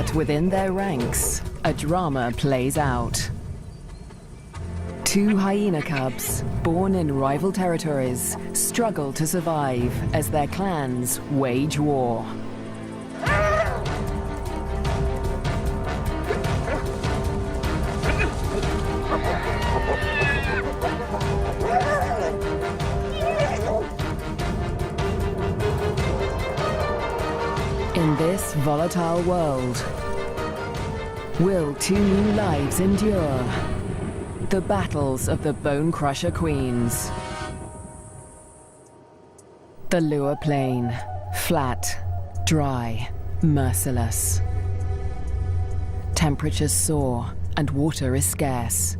But within their ranks, a drama plays out. Two hyena cubs, born in rival territories, struggle to survive as their clans wage war. In this volatile world, will two new lives endure? The battles of the Bone Crusher Queens. The Lua Plain, flat, dry, merciless. Temperatures soar and water is scarce.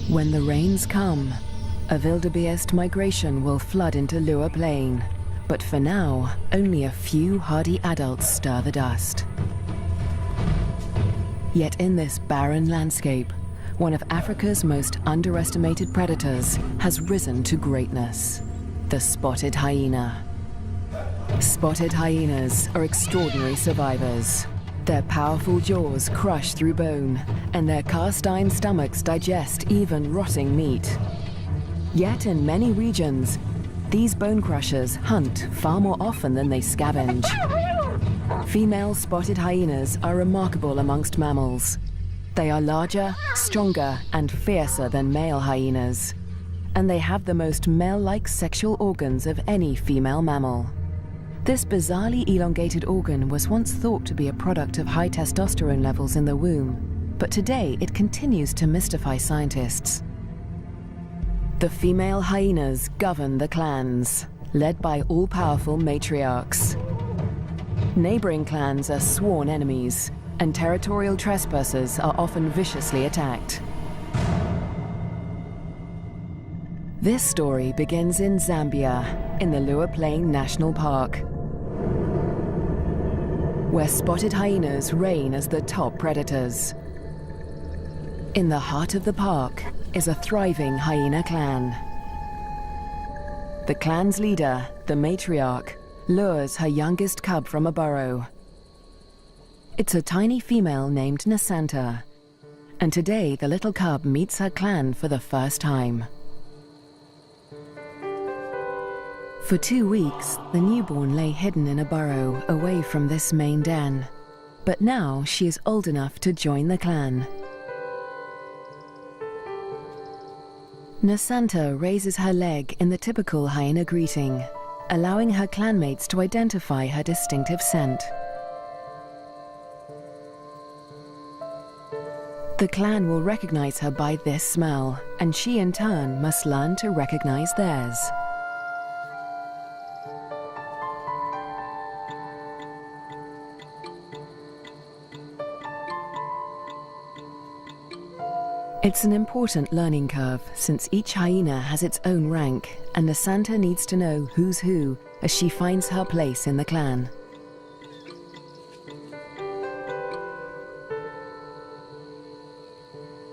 When the rains come, a wildebeest migration will flood into Lua Plain, but for now, only a few hardy adults stir the dust. Yet in this barren landscape, one of Africa's most underestimated predators has risen to greatness: the spotted hyena. Spotted hyenas are extraordinary survivors. Their powerful jaws crush through bone, and their cast-iron stomachs digest even rotting meat. Yet in many regions, these bone crushers hunt far more often than they scavenge. Female spotted hyenas are remarkable amongst mammals. They are larger, stronger, and fiercer than male hyenas, and they have the most male-like sexual organs of any female mammal. This bizarrely elongated organ was once thought to be a product of high testosterone levels in the womb, but today it continues to mystify scientists. The female hyenas govern the clans, led by all-powerful matriarchs. Neighboring clans are sworn enemies, and territorial trespassers are often viciously attacked. This story begins in Zambia, in the Lua Plain National Park, where spotted hyenas reign as the top predators. In the heart of the park is a thriving hyena clan. The clan's leader, the matriarch, lures her youngest cub from a burrow. It's a tiny female named Nasanta, and today the little cub meets her clan for the first time. For 2 weeks, the newborn lay hidden in a burrow away from this main den, but now she is old enough to join the clan. Nasanta raises her leg in the typical hyena greeting, allowing her clanmates to identify her distinctive scent. The clan will recognize her by this smell, and she in turn must learn to recognize theirs. It's an important learning curve, since each hyena has its own rank, and Nasanta needs to know who's who as she finds her place in the clan.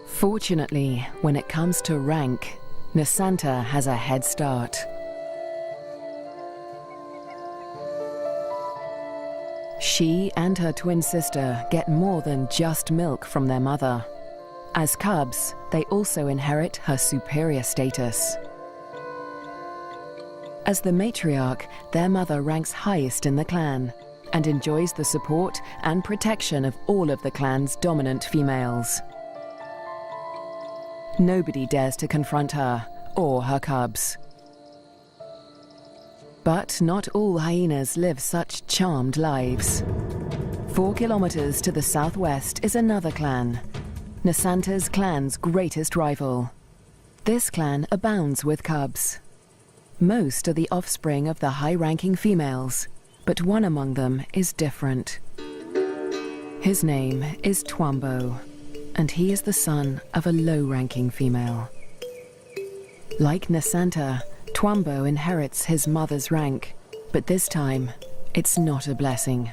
Fortunately, when it comes to rank, Nasanta has a head start. She and her twin sister get more than just milk from their mother. As cubs, they also inherit her superior status. As the matriarch, their mother ranks highest in the clan and enjoys the support and protection of all of the clan's dominant females. Nobody dares to confront her or her cubs. But not all hyenas live such charmed lives. 4 kilometers to the southwest is another clan, Nasanta's clan's greatest rival. This clan abounds with cubs. Most are the offspring of the high-ranking females, but one among them is different. His name is Twambo, and he is the son of a low-ranking female. Like Nasanta, Twambo inherits his mother's rank, but this time, it's not a blessing.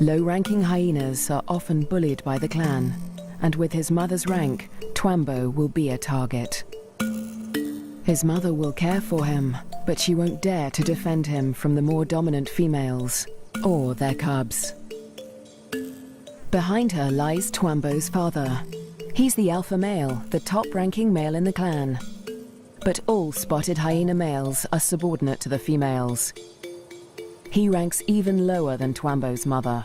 Low-ranking hyenas are often bullied by the clan, and with his mother's rank, Twambo will be a target. His mother will care for him, but she won't dare to defend him from the more dominant females or their cubs. Behind her lies Twambo's father. He's the alpha male, the top-ranking male in the clan. But all spotted hyena males are subordinate to the females. He ranks even lower than Twambo's mother.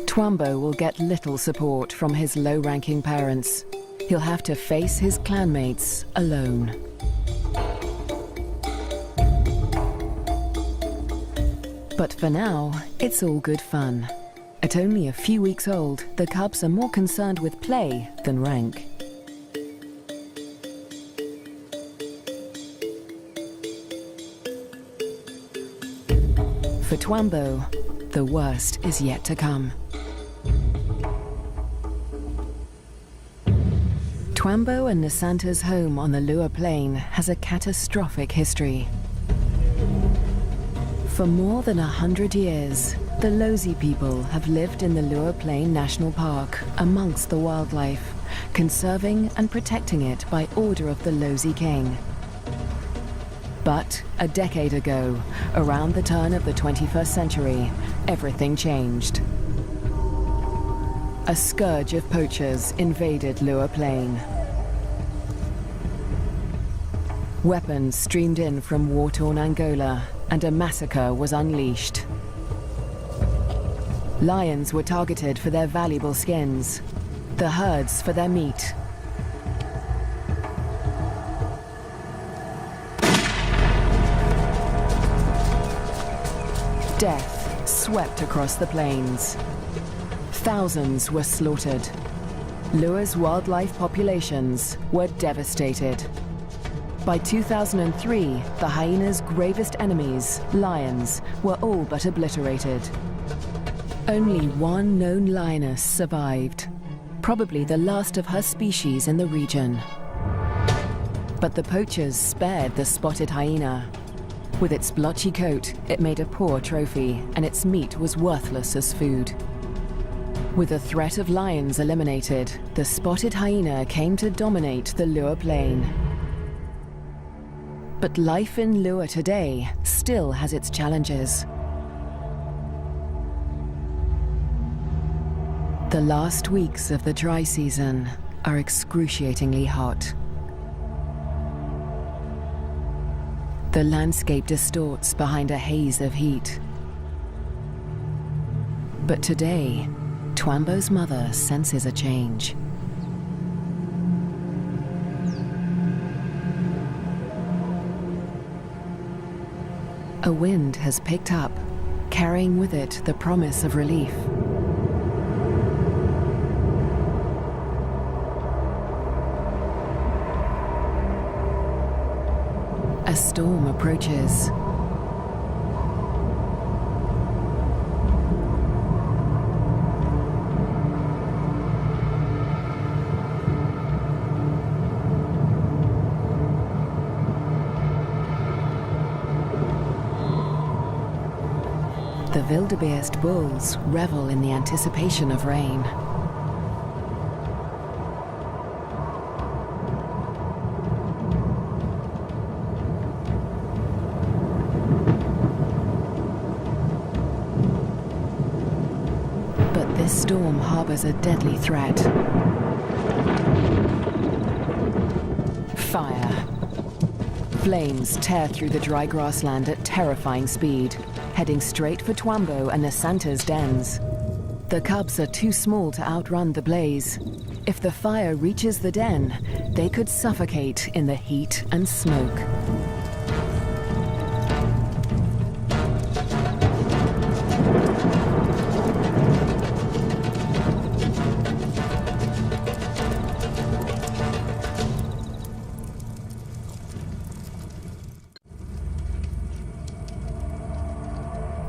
Twambo will get little support from his low-ranking parents. He'll have to face his clanmates alone. But for now, it's all good fun. At only a few weeks old, the cubs are more concerned with play than rank. For Twambo, the worst is yet to come. Twambo and Nasanta's home on the Lua Plain has a catastrophic history. For more than 100 years, the Lozi people have lived in the Lua Plain National Park amongst the wildlife, conserving and protecting it by order of the Lozi King. But a decade ago, around the turn of the 21st century, everything changed. A scourge of poachers invaded Lua Plain. Weapons streamed in from war-torn Angola, and a massacre was unleashed. Lions were targeted for their valuable skins, the herds for their meat. Death swept across the plains. Thousands were slaughtered. Lua's wildlife populations were devastated. By 2003, the hyena's gravest enemies, lions, were all but obliterated. Only one known lioness survived, probably the last of her species in the region. But the poachers spared the spotted hyena. With its blotchy coat, it made a poor trophy, and its meat was worthless as food. With the threat of lions eliminated, the spotted hyena came to dominate the Lua Plain. But life in Lua today still has its challenges. The last weeks of the dry season are excruciatingly hot. The landscape distorts behind a haze of heat. But today, Twambo's mother senses a change. A wind has picked up, carrying with it the promise of relief. A storm approaches. The wildebeest bulls revel in the anticipation of rain. But this storm harbors a deadly threat. Fire. Flames tear through the dry grassland at terrifying speed, heading straight for Twambo and Nasanta's dens. The cubs are too small to outrun the blaze. If the fire reaches the den, they could suffocate in the heat and smoke.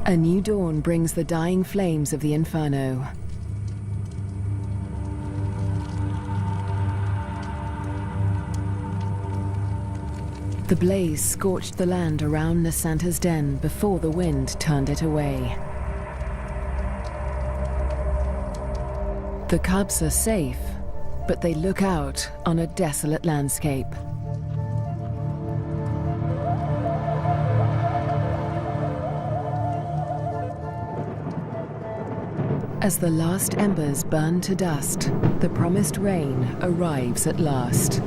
A new dawn brings the dying flames of the inferno. The blaze scorched the land around Nasanta's den before the wind turned it away. The cubs are safe, but they look out on a desolate landscape. As the last embers burn to dust, the promised rain arrives at last.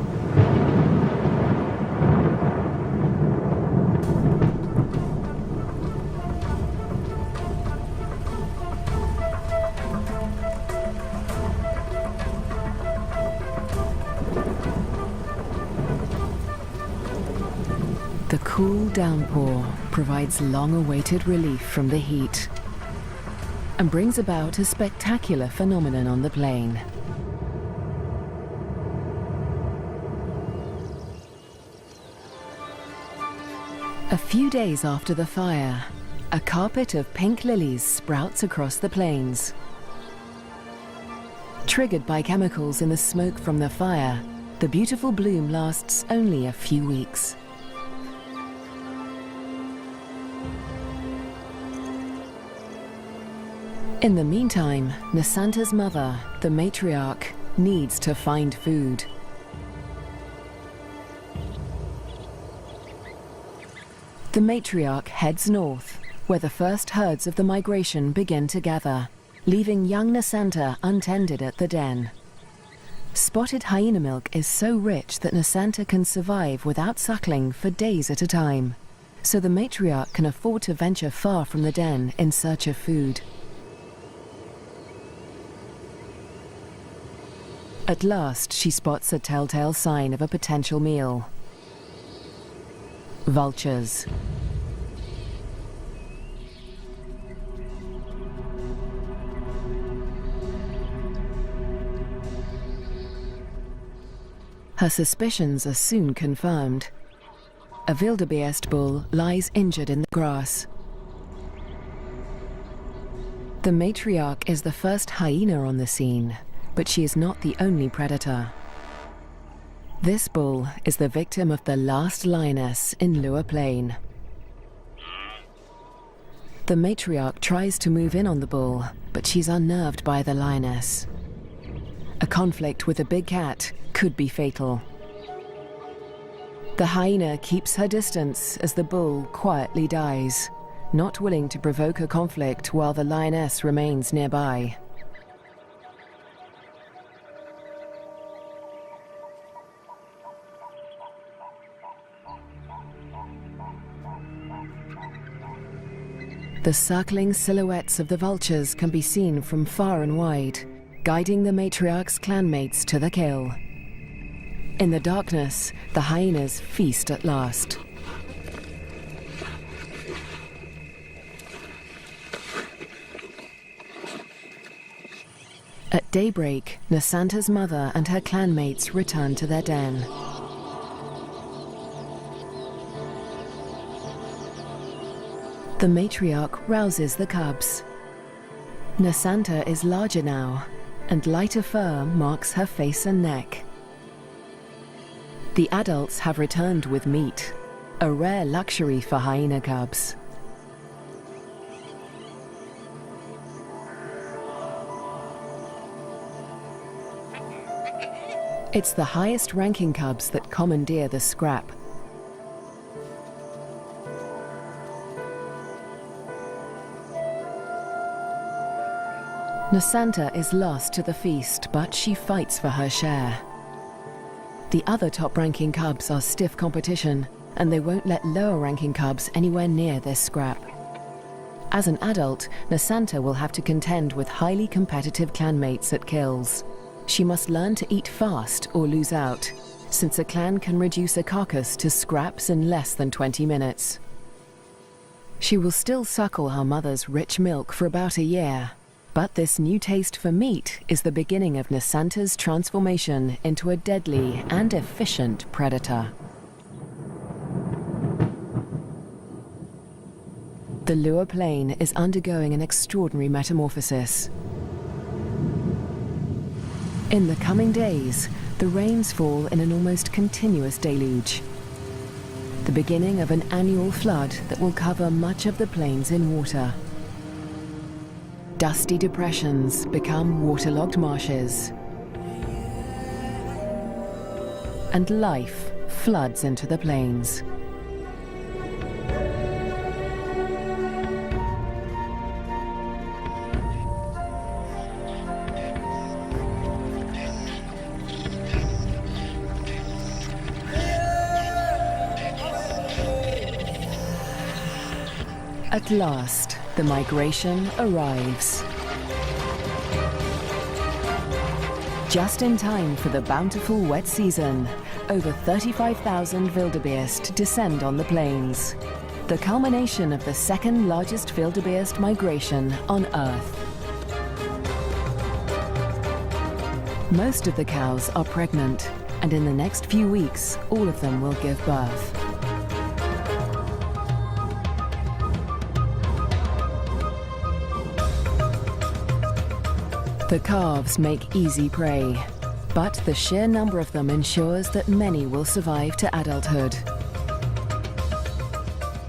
The cool downpour provides long-awaited relief from the heat and brings about a spectacular phenomenon on the plain. A few days after the fire, a carpet of pink lilies sprouts across the plains. Triggered by chemicals in the smoke from the fire, the beautiful bloom lasts only a few weeks. In the meantime, Nasanta's mother, the matriarch, needs to find food. The matriarch heads north, where the first herds of the migration begin to gather, leaving young Nasanta untended at the den. Spotted hyena milk is so rich that Nasanta can survive without suckling for days at a time, so the matriarch can afford to venture far from the den in search of food. At last, she spots a telltale sign of a potential meal. Vultures. Her suspicions are soon confirmed. A wildebeest bull lies injured in the grass. The matriarch is the first hyena on the scene, but she is not the only predator. This bull is the victim of the last lioness in Lua Plain. The matriarch tries to move in on the bull, but she's unnerved by the lioness. A conflict with a big cat could be fatal. The hyena keeps her distance as the bull quietly dies, not willing to provoke a conflict while the lioness remains nearby. The circling silhouettes of the vultures can be seen from far and wide, guiding the matriarch's clanmates to the kill. In the darkness, the hyenas feast at last. At daybreak, Nasanta's mother and her clanmates return to their den. The matriarch rouses the cubs. Nasanta is larger now, and lighter fur marks her face and neck. The adults have returned with meat, a rare luxury for hyena cubs. It's the highest-ranking cubs that commandeer the scrap. Nasanta is lost to the feast, but she fights for her share. The other top-ranking cubs are stiff competition, and they won't let lower-ranking cubs anywhere near this scrap. As an adult, Nasanta will have to contend with highly competitive clanmates at kills. She must learn to eat fast or lose out, since a clan can reduce a carcass to scraps in less than 20 minutes. She will still suckle her mother's rich milk for about a year, but this new taste for meat is the beginning of Nasanta's transformation into a deadly and efficient predator. The Lua Plain is undergoing an extraordinary metamorphosis. In the coming days, the rains fall in an almost continuous deluge, the beginning of an annual flood that will cover much of the plains in water. Dusty depressions become waterlogged marshes. and life floods into the plains. At last, the migration arrives. Just in time for the bountiful wet season, over 35,000 wildebeest descend on the plains, the culmination of the second largest wildebeest migration on Earth. Most of the cows are pregnant, and in the next few weeks, all of them will give birth. The calves make easy prey, but the sheer number of them ensures that many will survive to adulthood.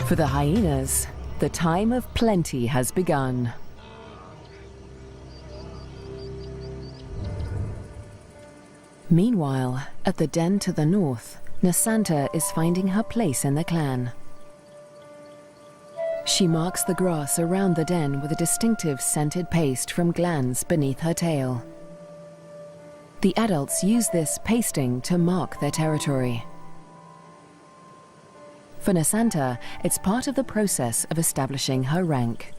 For the hyenas, the time of plenty has begun. Meanwhile, at the den to the north, Nasanta is finding her place in the clan. She marks the grass around the den with a distinctive scented paste from glands beneath her tail. The adults use this pasting to mark their territory. For Nasanta, it's part of the process of establishing her rank.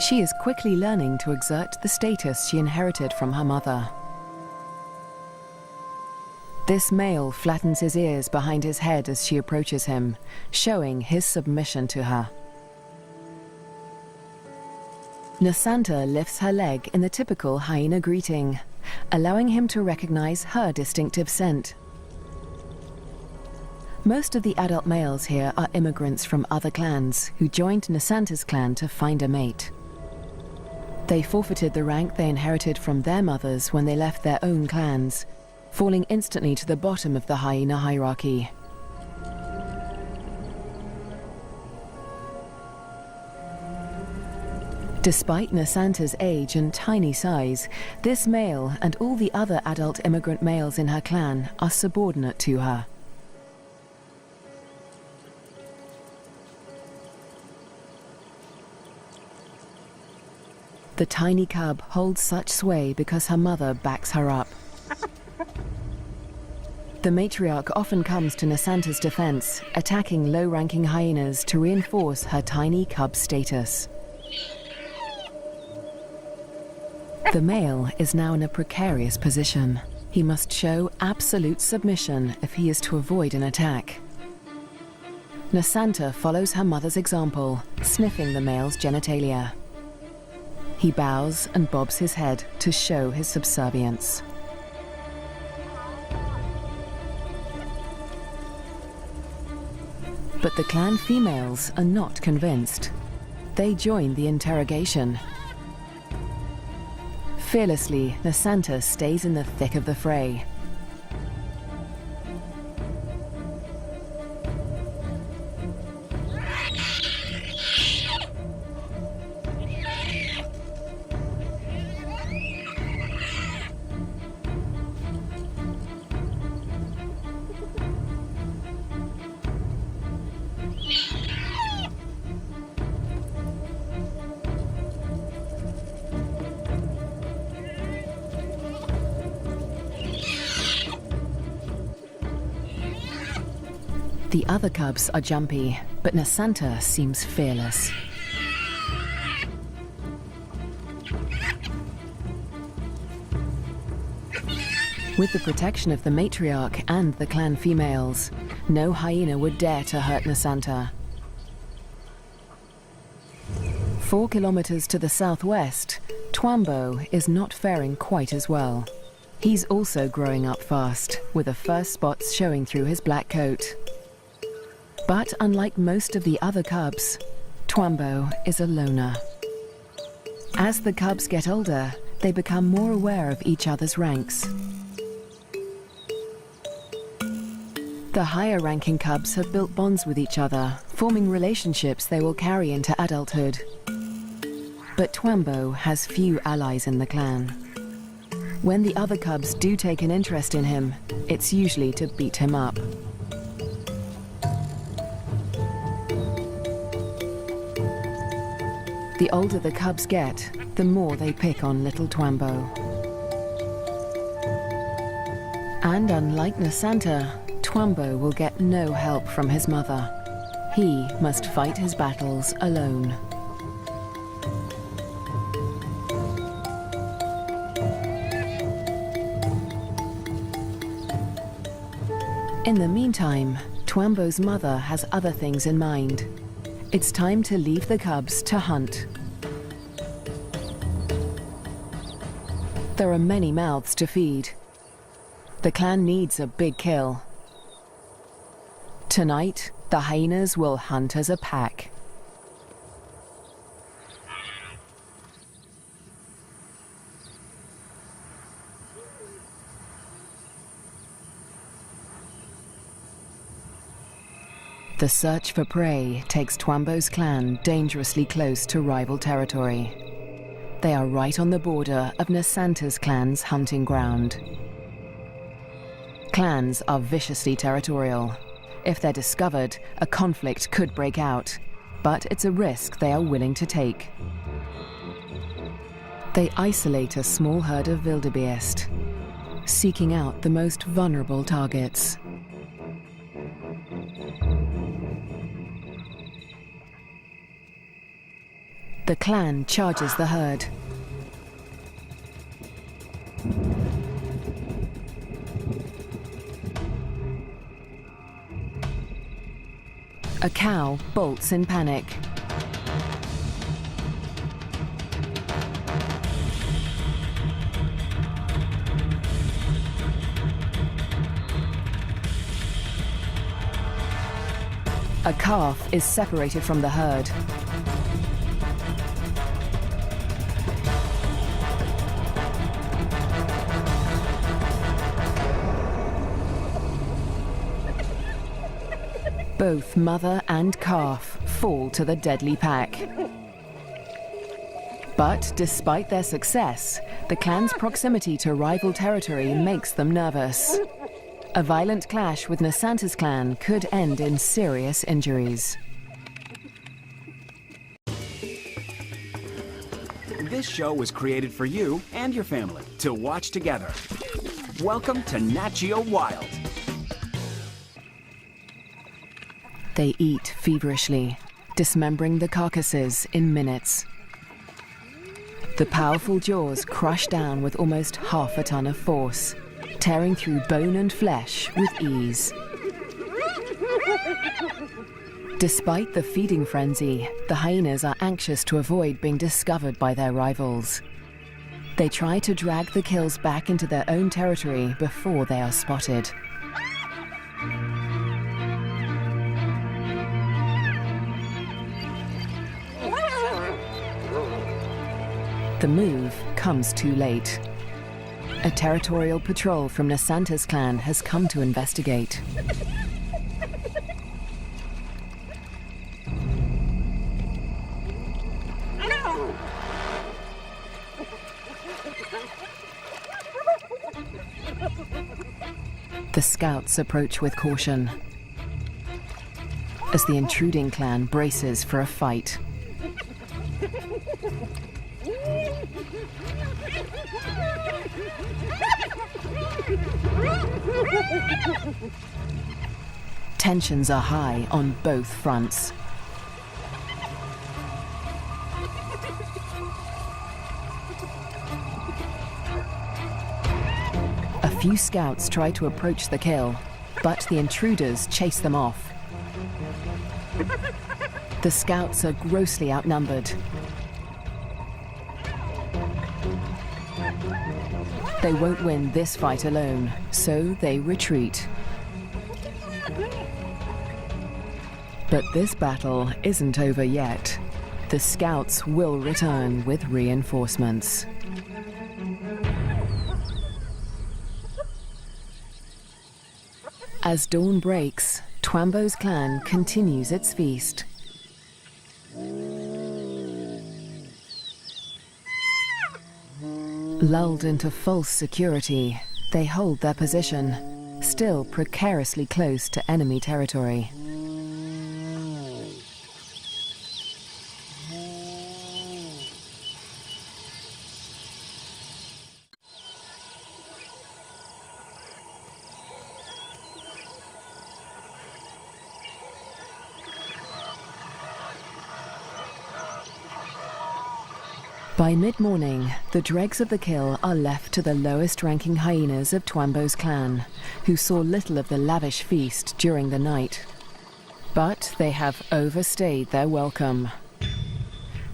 She is quickly learning to exert the status she inherited from her mother. This male flattens his ears behind his head as she approaches him, showing his submission to her. Nasanta lifts her leg in the typical hyena greeting, allowing him to recognize her distinctive scent. Most of the adult males here are immigrants from other clans who joined Nasanta's clan to find a mate. They forfeited the rank they inherited from their mothers when they left their own clans, falling instantly to the bottom of the hyena hierarchy. Despite Nasanta's age and tiny size, this male and all the other adult immigrant males in her clan are subordinate to her. The tiny cub holds such sway because her mother backs her up. The matriarch often comes to Nasanta's defense, attacking low-ranking hyenas to reinforce her tiny cub status. The male is now in a precarious position. He must show absolute submission if he is to avoid an attack. Nasanta follows her mother's example, sniffing the male's genitalia. He bows and bobs his head to show his subservience. But the clan females are not convinced. They join the interrogation. Fearlessly, Nasanta stays in the thick of the fray. The other cubs are jumpy, but Nasanta seems fearless. With the protection of the matriarch and the clan females, no hyena would dare to hurt Nasanta. 4 kilometers to the southwest, Twambo is not faring quite as well. He's also growing up fast, with the first spots showing through his black coat. But unlike most of the other cubs, Twambo is a loner. As the cubs get older, they become more aware of each other's ranks. The higher-ranking cubs have built bonds with each other, forming relationships they will carry into adulthood. But Twambo has few allies in the clan. When the other cubs do take an interest in him, it's usually to beat him up. The older the cubs get, the more they pick on little Twambo. And unlike Nasanta, Twambo will get no help from his mother. He must fight his battles alone. In the meantime, Twambo's mother has other things in mind. It's time to leave the cubs to hunt. There are many mouths to feed. The clan needs a big kill. Tonight, the hyenas will hunt as a pack. The search for prey takes Twambo's clan dangerously close to rival territory. They are right on the border of Nasanta's clan's hunting ground. Clans are viciously territorial. If they're discovered, a conflict could break out, but it's a risk they are willing to take. They isolate a small herd of wildebeest, seeking out the most vulnerable targets. The clan charges the herd. A cow bolts in panic. A calf is separated from the herd. Both mother and calf fall to the deadly pack. But despite their success, the clan's proximity to rival territory makes them nervous. A violent clash with Nasanta's clan could end in serious injuries. This show was created for you and your family to watch together. Welcome to Nat Geo Wild. They eat feverishly, dismembering the carcasses in minutes. The powerful jaws crush down with almost half a ton of force, tearing through bone and flesh with ease. Despite the feeding frenzy, the hyenas are anxious to avoid being discovered by their rivals. They try to drag the kills back into their own territory before they are spotted. The move comes too late. A territorial patrol from Nasanta's clan has come to investigate. The scouts approach with caution as the intruding clan braces for a fight. Tensions are high on both fronts. A few scouts try to approach the kill, but the intruders chase them off. The scouts are grossly outnumbered. They won't win this fight alone, so they retreat. But this battle isn't over yet. The scouts will return with reinforcements. As dawn breaks, Twambo's clan continues its feast. Lulled into false security, they hold their position, still precariously close to enemy territory. By mid-morning, the dregs of the kill are left to the lowest-ranking hyenas of Twambo's clan, who saw little of the lavish feast during the night. But they have overstayed their welcome.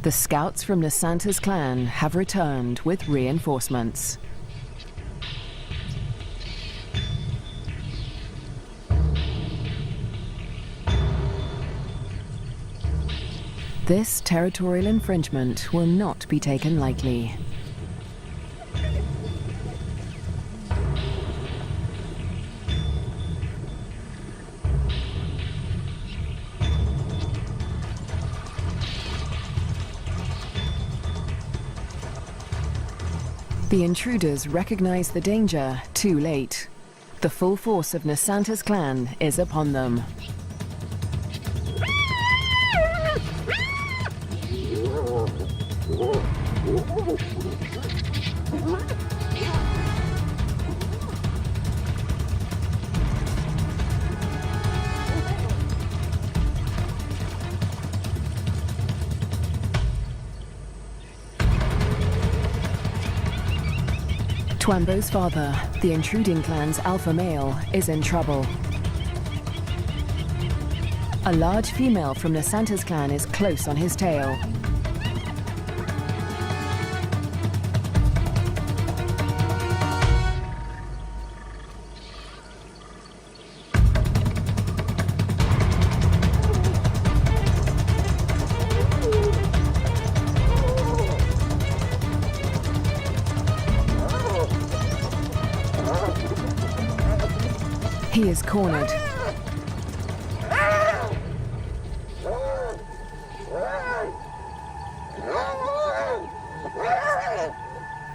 The scouts from Nasanta's clan have returned with reinforcements. This territorial infringement will not be taken lightly. The intruders recognize the danger too late. The full force of Nasanta's clan is upon them. Twambo's father, the intruding clan's alpha male, is in trouble. A large female from Nasanta's clan is close on his tail. He is cornered.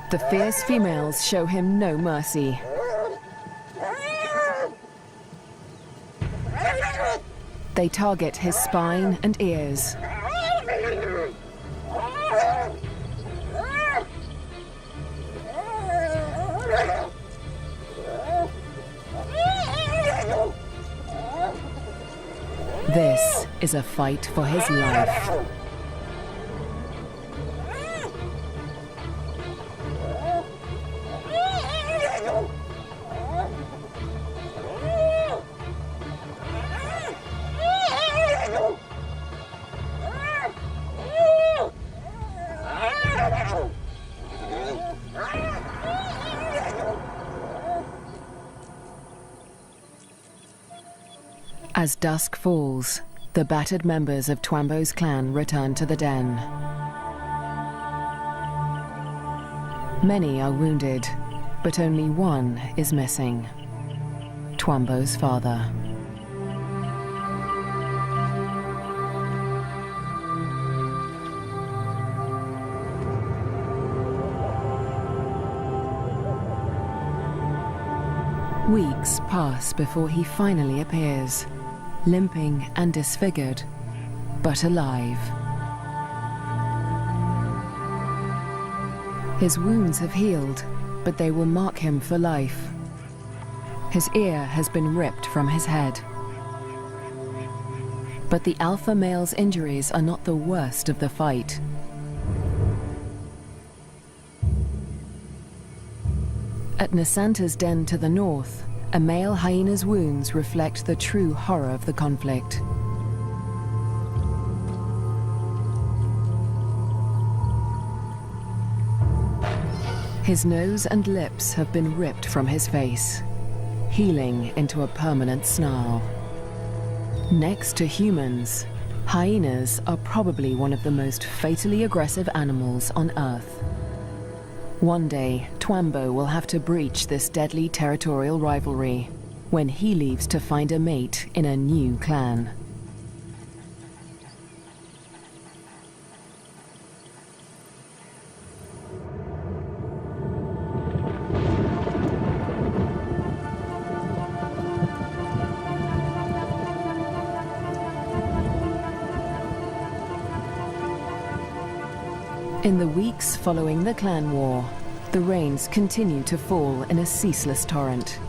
The fierce females show him no mercy. They target his spine and ears. This is a fight for his life. As dusk falls, the battered members of Twambo's clan return to the den. Many are wounded, but only one is missing: Twambo's father. Weeks pass before he finally appears, limping and disfigured, but alive. His wounds have healed, but they will mark him for life. His ear has been ripped from his head. But the alpha male's injuries are not the worst of the fight. At Nasanta's den to the north, a male hyena's wounds reflect the true horror of the conflict. His nose and lips have been ripped from his face, healing into a permanent snarl. Next to humans, hyenas are probably one of the most fatally aggressive animals on Earth. One day, Twambo will have to breach this deadly territorial rivalry when he leaves to find a mate in a new clan. In the weeks following the clan war, the rains continue to fall in a ceaseless torrent.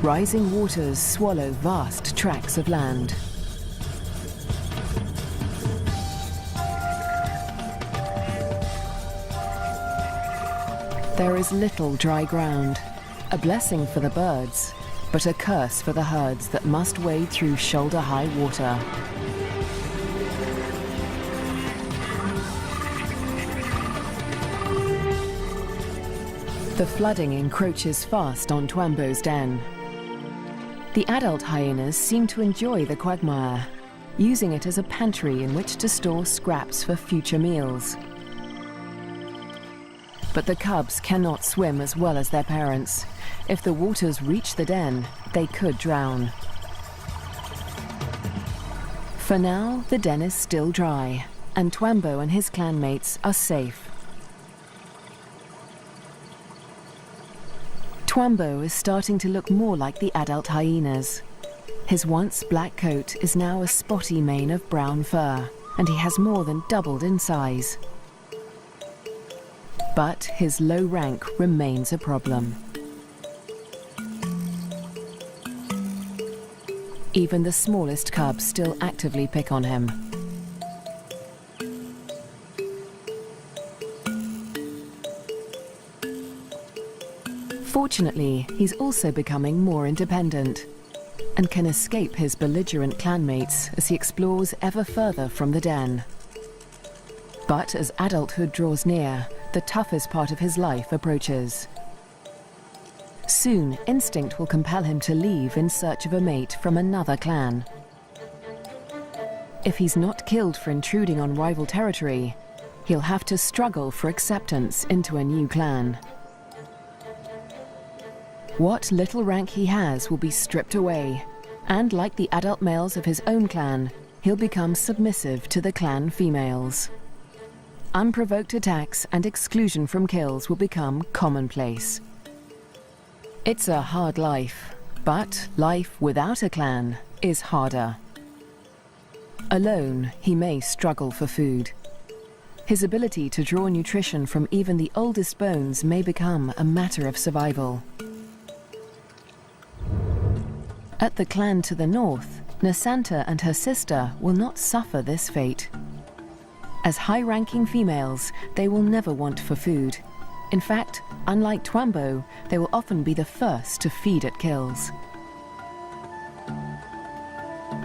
Rising waters swallow vast tracts of land. There is little dry ground, a blessing for the birds, but a curse for the herds that must wade through shoulder-high water. The flooding encroaches fast on Twambo's den. The adult hyenas seem to enjoy the quagmire, using it as a pantry in which to store scraps for future meals. But the cubs cannot swim as well as their parents. If the waters reach the den, they could drown. For now, the den is still dry, and Twambo and his clanmates are safe. Twambo is starting to look more like the adult hyenas. His once black coat is now a spotty mane of brown fur, and he has more than doubled in size. But his low rank remains a problem. Even the smallest cubs still actively pick on him. Fortunately, he's also becoming more independent and can escape his belligerent clanmates as he explores ever further from the den. But as adulthood draws near, the toughest part of his life approaches. Soon, instinct will compel him to leave in search of a mate from another clan. If he's not killed for intruding on rival territory, he'll have to struggle for acceptance into a new clan. What little rank he has will be stripped away, and like the adult males of his own clan, he'll become submissive to the clan females. Unprovoked attacks and exclusion from kills will become commonplace. It's a hard life, but life without a clan is harder. Alone, he may struggle for food. His ability to draw nutrition from even the oldest bones may become a matter of survival. At the clan to the north, Nasanta and her sister will not suffer this fate. As high-ranking females, they will never want for food. In fact, unlike Twambo, they will often be the first to feed at kills.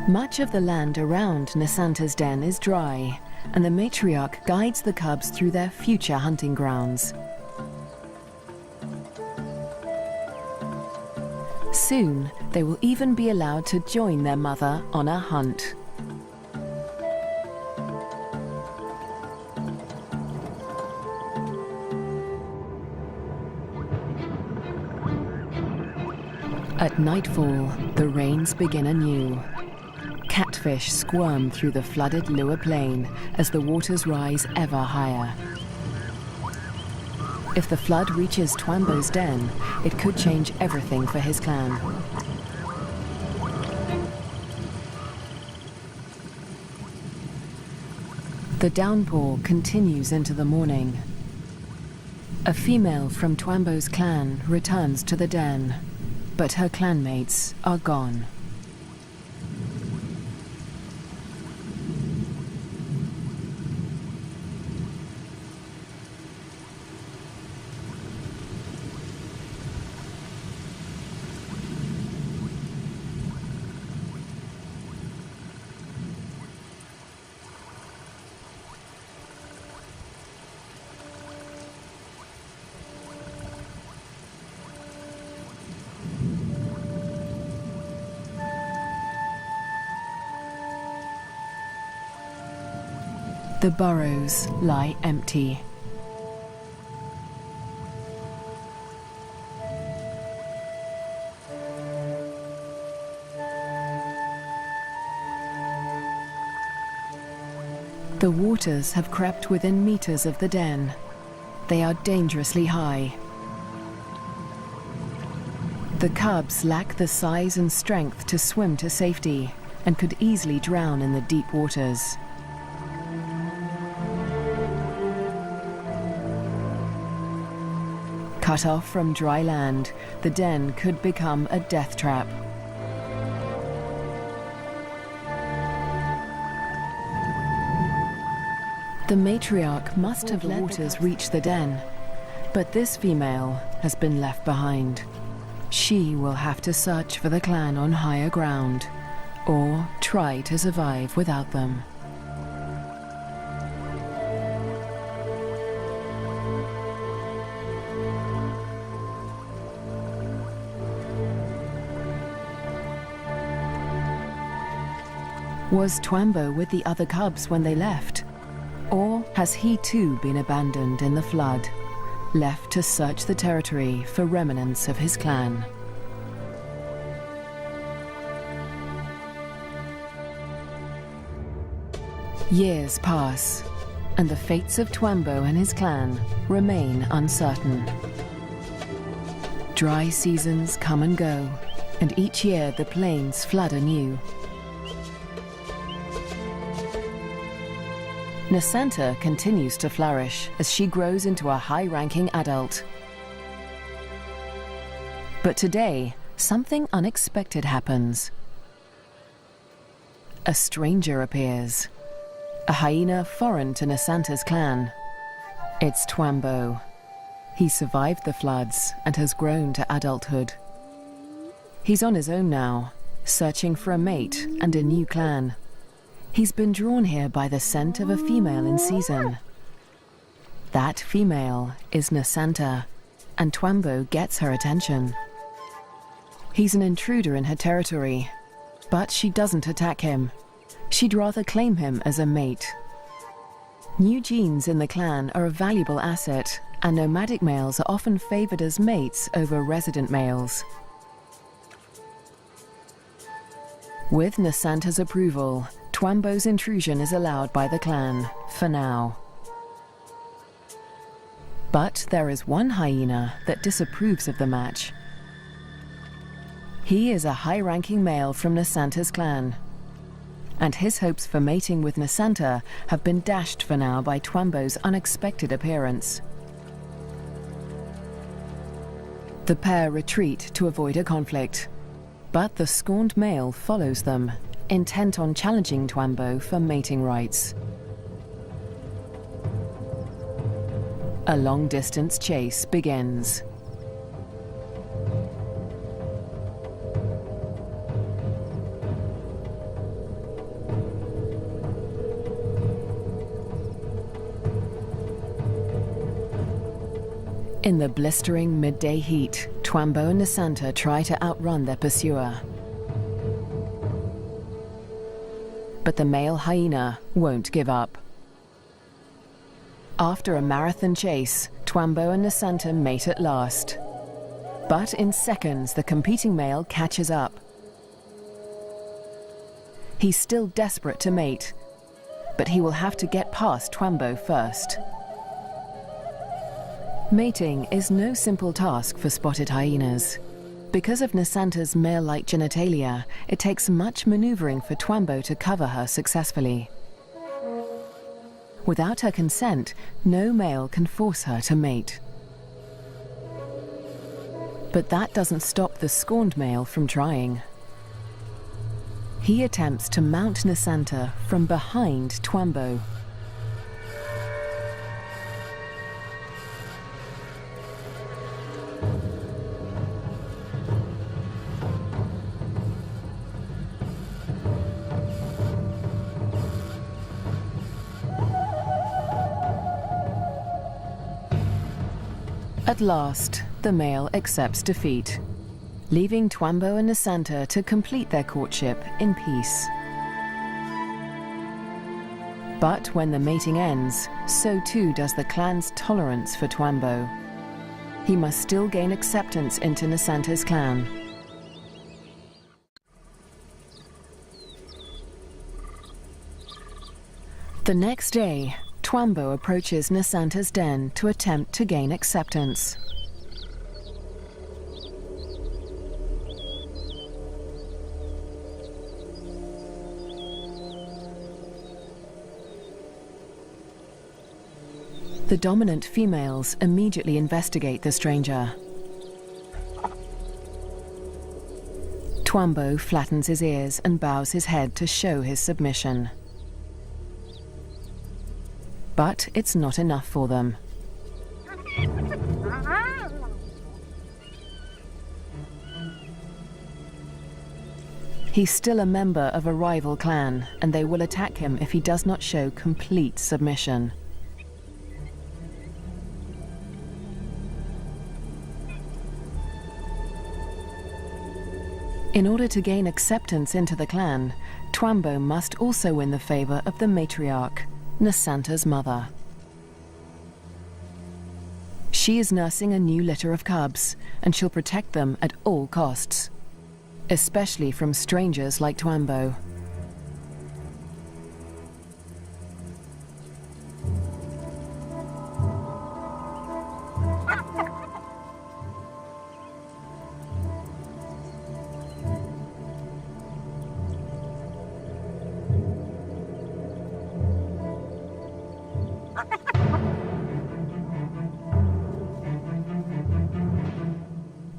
Much of the land around Nasanta's den is dry, and the matriarch guides the cubs through their future hunting grounds. Soon, they will even be allowed to join their mother on a hunt. At nightfall, the rains begin anew. Catfish squirm through the flooded Lua Plain as the waters rise ever higher. If the flood reaches Twambo's den, it could change everything for his clan. The downpour continues into the morning. A female from Twambo's clan returns to the den, but her clanmates are gone. The burrows lie empty. The waters have crept within meters of the den. They are dangerously high. The cubs lack the size and strength to swim to safety and could easily drown in the deep waters. Cut off from dry land, the den could become a death trap. The matriarch must have let the waters reach the den, but this female has been left behind. She will have to search for the clan on higher ground, or try to survive without them. Was Twambo with the other cubs when they left? Or has he too been abandoned in the flood, left to search the territory for remnants of his clan? Years pass, and the fates of Twambo and his clan remain uncertain. Dry seasons come and go, and each year the plains flood anew. Nasanta continues to flourish as she grows into a high-ranking adult. But today, something unexpected happens. A stranger appears, a hyena foreign to Nasanta's clan. It's Twambo. He survived the floods and has grown to adulthood. He's on his own now, searching for a mate and a new clan. He's been drawn here by the scent of a female in season. That female is Nasanta, and Twambo gets her attention. He's an intruder in her territory, but she doesn't attack him. She'd rather claim him as a mate. New genes in the clan are a valuable asset, and nomadic males are often favored as mates over resident males. With Nasanta's approval, Twambo's intrusion is allowed by the clan, for now. But there is one hyena that disapproves of the match. He is a high-ranking male from Nasanta's clan, and his hopes for mating with Nasanta have been dashed for now by Twambo's unexpected appearance. The pair retreat to avoid a conflict, but the scorned male follows them, intent on challenging Twambo for mating rights. A long-distance chase begins. In the blistering midday heat, Twambo and Nasanta try to outrun their pursuer. But the male hyena won't give up. After a marathon chase, Twambo and Nasanta mate at last. But in seconds, the competing male catches up. He's still desperate to mate, but he will have to get past Twambo first. Mating is no simple task for spotted hyenas. Because of Nasanta's male-like genitalia, it takes much maneuvering for Twambo to cover her successfully. Without her consent, no male can force her to mate. But that doesn't stop the scorned male from trying. He attempts to mount Nasanta from behind Twambo. At last, the male accepts defeat, leaving Twambo and Nasanta to complete their courtship in peace. But when the mating ends, so too does the clan's tolerance for Twambo. He must still gain acceptance into Nasanta's clan. The next day, Twambo approaches Nasanta's den to attempt to gain acceptance. The dominant females immediately investigate the stranger. Twambo flattens his ears and bows his head to show his submission. But it's not enough for them. He's still a member of a rival clan, and they will attack him if he does not show complete submission. In order to gain acceptance into the clan, Twambo must also win the favor of the matriarch, Nasanta's mother. She is nursing a new litter of cubs, and she'll protect them at all costs, especially from strangers like Twambo.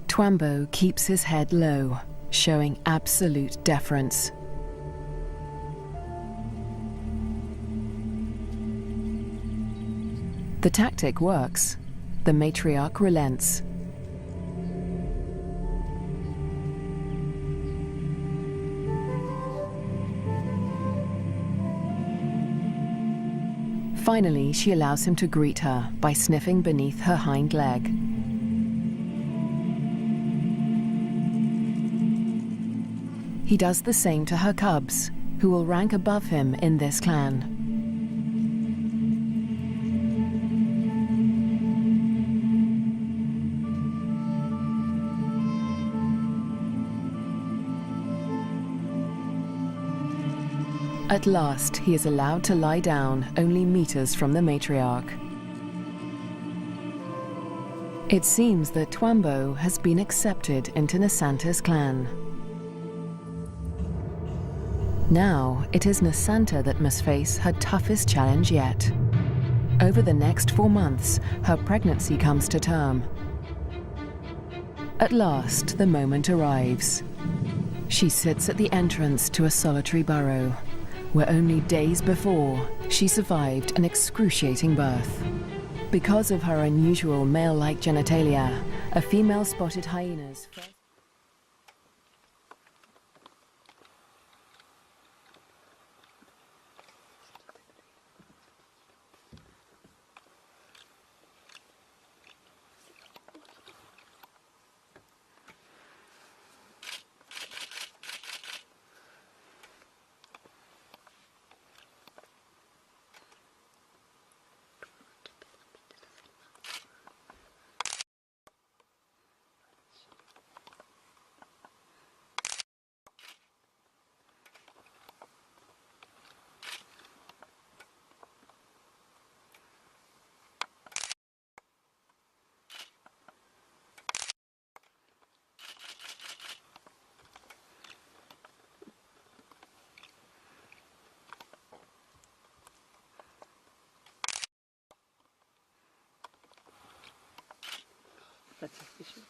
Twambo keeps his head low, showing absolute deference. The tactic works. The matriarch relents. Finally, she allows him to greet her by sniffing beneath her hind leg. He does the same to her cubs, who will rank above him in this clan. At last, he is allowed to lie down only meters from the matriarch. It seems that Twambo has been accepted into Nasanta's clan. Now, it is Nasanta that must face her toughest challenge yet. Over the next 4 months, her pregnancy comes to term. At last, the moment arrives. She sits at the entrance to a solitary burrow, where only days before, she survived an excruciating birth. Because of her unusual male-like genitalia, a female spotted hyena's first... That's official.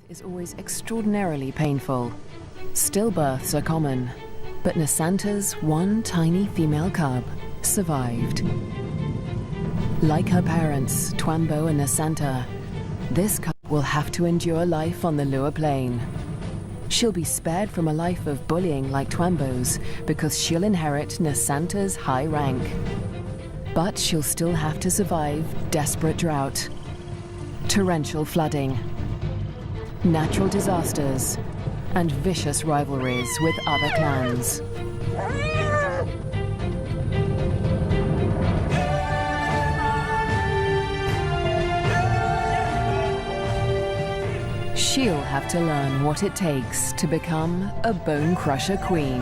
is always extraordinarily painful. Stillbirths are common, but Nasanta's one tiny female cub survived. Like her parents, Twambo and Nasanta, this cub will have to endure life on the Lua Plain. She'll be spared from a life of bullying like Twambo's because she'll inherit Nasanta's high rank. But she'll still have to survive desperate drought, torrential flooding, natural disasters, and vicious rivalries with other clans. She'll have to learn what it takes to become a Bone Crusher Queen.